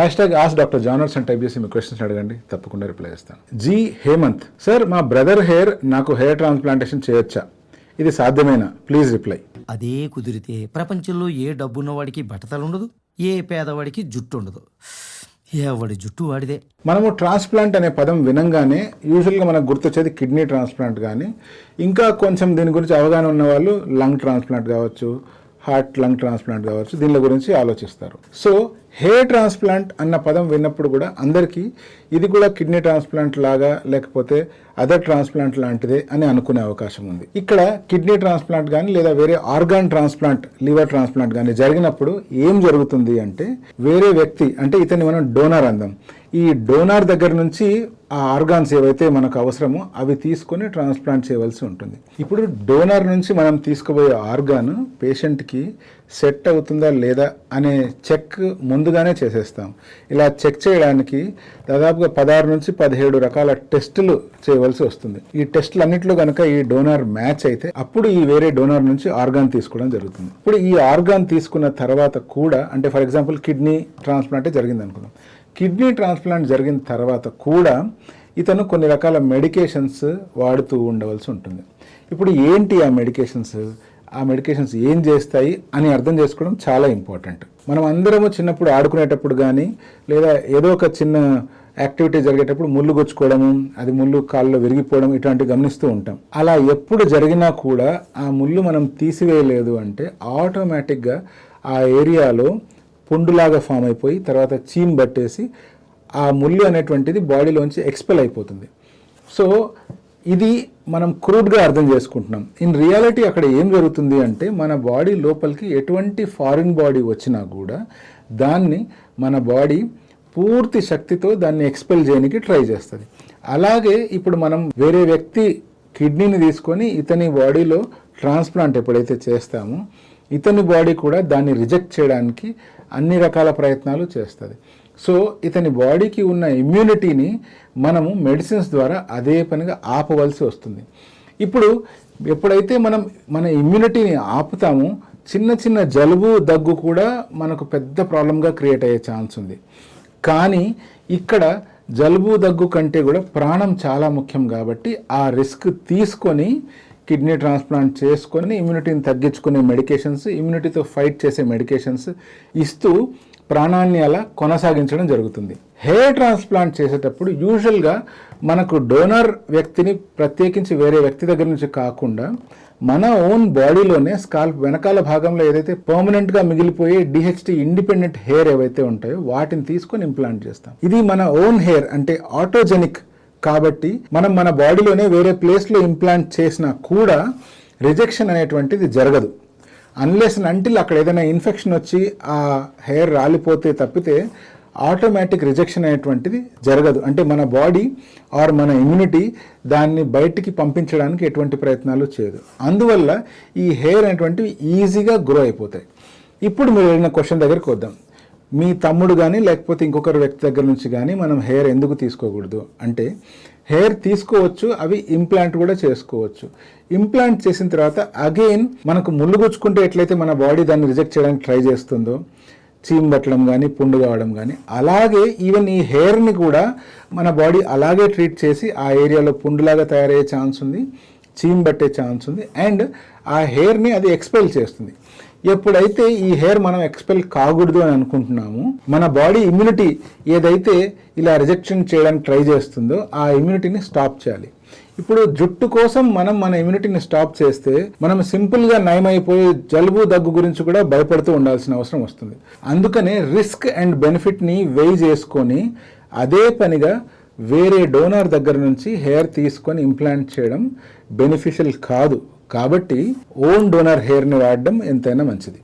ఆస్ doctor genres అని type చేసి మీ questions అడగండి, తప్పకుండా రిప్లై చేస్తాను. జీ హేమంత్, సార్ మా బ్రదర్ హెయిర్ నాకు హెయిర్ ట్రాన్స్ప్లాంటేషన్ చేయొచ్చా, ఇది సాధ్యమేనా, ప్లీజ్ రిప్లై. అదే కుదిరితే ప్రపంచంలో ఏ డబ్బున్నవాడికి బట్టతలుండదు, ఏ పేదవాడికి జుట్టు ఉండదు. ఎవడి జుట్టు వాడిదే. మనము ట్రాన్స్ప్లాంట్ అనే పదం వినంగానే యూజువల్గా మనకు గుర్తొచ్చేది కిడ్నీ ట్రాన్స్ప్లాంట్, కానీ ఇంకా కొంచెం దీని గురించి అవగాహన ఉన్న వాళ్ళు లంగ్ ట్రాన్స్ప్లాంట్ కావచ్చు, హార్ట్ లంగ్ ట్రాన్స్ప్లాంట్ కావచ్చు, దీని గురించి ఆలోచిస్తారు. సో హెయిర్ ట్రాన్స్ప్లాంట్ అన్న పదం విన్నప్పుడు కూడా అందరికీ ఇది కూడా కిడ్నీ ట్రాన్స్ప్లాంట్ లాగా లేకపోతే అదర్ ట్రాన్స్ప్లాంట్ లాంటిదే అని అనుకునే అవకాశం ఉంది. ఇక్కడ కిడ్నీ ట్రాన్స్ప్లాంట్ కానీ లేదా వేరే ఆర్గాన్ ట్రాన్స్ప్లాంట్, లివర్ ట్రాన్స్ప్లాంట్ కానీ జరిగినప్పుడు ఏం జరుగుతుంది అంటే, వేరే వ్యక్తి అంటే ఇతన్ని మనం డోనర్ అందాం, ఈ డోనర్ దగ్గర నుంచి ఆ ఆర్గాన్స్ ఏవైతే మనకు అవసరమో అవి తీసుకొని ట్రాన్స్ప్లాంట్ చేయవలసి ఉంటుంది. ఇప్పుడు డోనర్ నుంచి మనం తీసుకుపోయే ఆర్గాన్ పేషెంట్కి సెట్ అవుతుందా లేదా అనే చెక్ ముందుగానే చేసేస్తాం. ఇలా చెక్ చేయడానికి దాదాపుగా 16 నుంచి 17 రకాల టెస్టులు చేయవలసి వస్తుంది. ఈ టెస్టులు అన్నింటిలో కనుక ఈ డోనర్ మ్యాచ్ అయితే అప్పుడు ఈ వేరే డోనర్ నుంచి ఆర్గాన్ తీసుకోవడం జరుగుతుంది. ఇప్పుడు ఈ ఆర్గాన్ తీసుకున్న తర్వాత కూడా, అంటే ఫర్ ఎగ్జాంపుల్ కిడ్నీ ట్రాన్స్ప్లాంటే జరిగింది అనుకుందాం, కిడ్నీ ట్రాన్స్ప్లాంట్ జరిగిన తర్వాత కూడా ఇతను కొన్ని రకాల మెడికేషన్స్ వాడుతూ ఉండవలసి ఉంటుంది. ఇప్పుడు ఏంటి ఆ మెడికేషన్స్ ఏం చేస్తాయి అని అర్థం చేసుకోవడం చాలా ఇంపార్టెంట్. మనం అందరము చిన్నప్పుడు ఆడుకునేటప్పుడు కానీ లేదా ఏదో ఒక చిన్న యాక్టివిటీ జరిగేటప్పుడు ముళ్ళు గుచ్చుకోవడము, అది ముళ్ళు కాళ్ళలో విరిగిపోవడం ఇట్లాంటివి గమనిస్తూ ఉంటాం. అలా ఎప్పుడు జరిగినా కూడా ఆ ముళ్ళు మనం తీసివేయలేదు అంటే ఆటోమేటిక్గా ఆ ఏరియాలో పుండులాగా ఫామ్ అయిపోయి తర్వాత చీమ్ పట్టేసి ఆ ముళ్ళు అనేటువంటిది బాడీలోంచి ఎక్స్పెల్ అయిపోతుంది. సో ఇది మనం క్రూడ్గా అర్థం చేసుకుంటున్నాం. ఇన్ రియాలిటీ అక్కడ ఏం జరుగుతుంది అంటే, మన బాడీ లోపలికి ఎటువంటి ఫారిన్ బాడీ వచ్చినా కూడా దాన్ని మన బాడీ పూర్తి శక్తితో దాన్ని ఎక్స్పెల్ చేయడానికి ట్రై చేస్తుంది. అలాగే ఇప్పుడు మనం వేరే వ్యక్తి కిడ్నీని తీసుకొని ఇతని బాడీలో ట్రాన్స్ప్లాంట్ ఎప్పుడైతే చేస్తామో ఇతని బాడీ కూడా దాన్ని రిజెక్ట్ చేయడానికి అన్ని రకాల ప్రయత్నాలు చేస్తుంది. సో ఇతని బాడీకి ఉన్న ఇమ్యూనిటీని మనము మెడిసిన్స్ ద్వారా అదే పనిగా ఆపవలసి వస్తుంది. ఇప్పుడు ఎప్పుడైతే మనం మన ఇమ్యూనిటీని ఆపుతామో చిన్న చిన్న జలుబు దగ్గు కూడా మనకు పెద్ద ప్రాబ్లంగా క్రియేట్ అయ్యే ఛాన్స్ ఉంది. కానీ ఇక్కడ జలుబు దగ్గు కంటే కూడా ప్రాణం చాలా ముఖ్యం కాబట్టి ఆ రిస్క్ తీసుకొని కిడ్నీ ట్రాన్స్ప్లాంట్ చేసుకొని ఇమ్యూనిటీని తగ్గించుకునే మెడికేషన్స్, ఇమ్యూనిటీతో ఫైట్ చేసే మెడికేషన్స్ ఇస్తూ ప్రాణాన్ని అలా కొనసాగించడం జరుగుతుంది. హెయిర్ ట్రాన్స్ప్లాంట్ చేసేటప్పుడు యూజువల్గా మనకు డోనర్ వ్యక్తిని ప్రత్యేకించి వేరే వ్యక్తి దగ్గర నుంచి కాకుండా మన ఓన్ బాడీలోనే స్కాల్ప్ వెనకాల భాగంలో ఏదైతే పర్మనెంట్గా మిగిలిపోయే డిహెచ్టి ఇండిపెండెంట్ హెయిర్ ఏవైతే ఉంటాయో వాటిని తీసుకొని ఇంప్లాంట్ చేస్తాం. ఇది మన ఓన్ హెయిర్ అంటే ఆటోజెనిక్ కాబట్టి మనం మన బాడీలోనే వేరే ప్లేస్లో ఇంప్లాంట్ చేసినా కూడా రిజెక్షన్ అనేటువంటిది జరగదు. అన్లెస్ అండ్ అంటిల్ అక్కడ ఏదైనా ఇన్ఫెక్షన్ వచ్చి ఆ హెయిర్ రాలిపోతే తప్పితే ఆటోమేటిక్ రిజెక్షన్ అనేటువంటిది జరగదు. అంటే మన బాడీ ఆర్ మన ఇమ్యూనిటీ దాన్ని బయటికి పంపించడానికి ఎటువంటి ప్రయత్నాలు చేయదు. అందువల్ల ఈ హెయిర్ అనేటువంటివి ఈజీగా గ్రో అయిపోతాయి. ఇప్పుడు మీరు ఏదైనా క్వశ్చన్ దగ్గరికి వద్దాం. మీ తమ్ముడు కానీ లేకపోతే ఇంకొకరు వ్యక్తి దగ్గర నుంచి కానీ మనం హెయిర్ ఎందుకు తీసుకోకూడదు అంటే, హెయిర్ తీసుకోవచ్చు, అవి ఇంప్లాంట్ కూడా చేసుకోవచ్చు. ఇంప్లాంట్ చేసిన తర్వాత అగైన్ మనకు ముళ్ళు గుచ్చుకుంటే ఎట్లయితే మన బాడీ దాన్ని రిజెక్ట్ చేయడానికి ట్రై చేస్తుందో, చీమ్ పట్టడం కానీ పుండు కావడం కానీ, అలాగే ఈవెన్ ఈ హెయిర్ని కూడా మన బాడీ అలాగే ట్రీట్ చేసి ఆ ఏరియాలో పుండులాగా తయారయ్యే ఛాన్స్ ఉంది, చీమ్ పట్టే ఛాన్స్ ఉంది, అండ్ ఆ హెయిర్ని అది ఎక్స్పెల్ చేస్తుంది. ఎప్పుడైతే ఈ హెయిర్ మనం ఎక్స్పెల్ కాకూడదు అని అనుకుంటున్నాము, మన బాడీ ఇమ్యూనిటీ ఏదైతే ఇలా రిజెక్షన్ చేయడానికి ట్రై చేస్తుందో ఆ ఇమ్యూనిటీని స్టాప్ చేయాలి. ఇప్పుడు జుట్టు కోసం మనం మన ఇమ్యూనిటీని స్టాప్ చేస్తే మనం సింపుల్గా నయమైపోయే జలుబు దగ్గు గురించి కూడా భయపడుతూ ఉండాల్సిన అవసరం వస్తుంది. అందుకనే రిస్క్ అండ్ బెనిఫిట్ని వెయి చేసుకొని అదే పనిగా వేరే డోనర్ దగ్గర నుంచి హెయిర్ తీసుకొని ఇంప్లాంట్ చేయడం బెనిఫిషియల్ కాదు. కాబట్టి ఓన్ డోనర్ హెయిర్ని వాడడం ఎంతైనా మంచిది.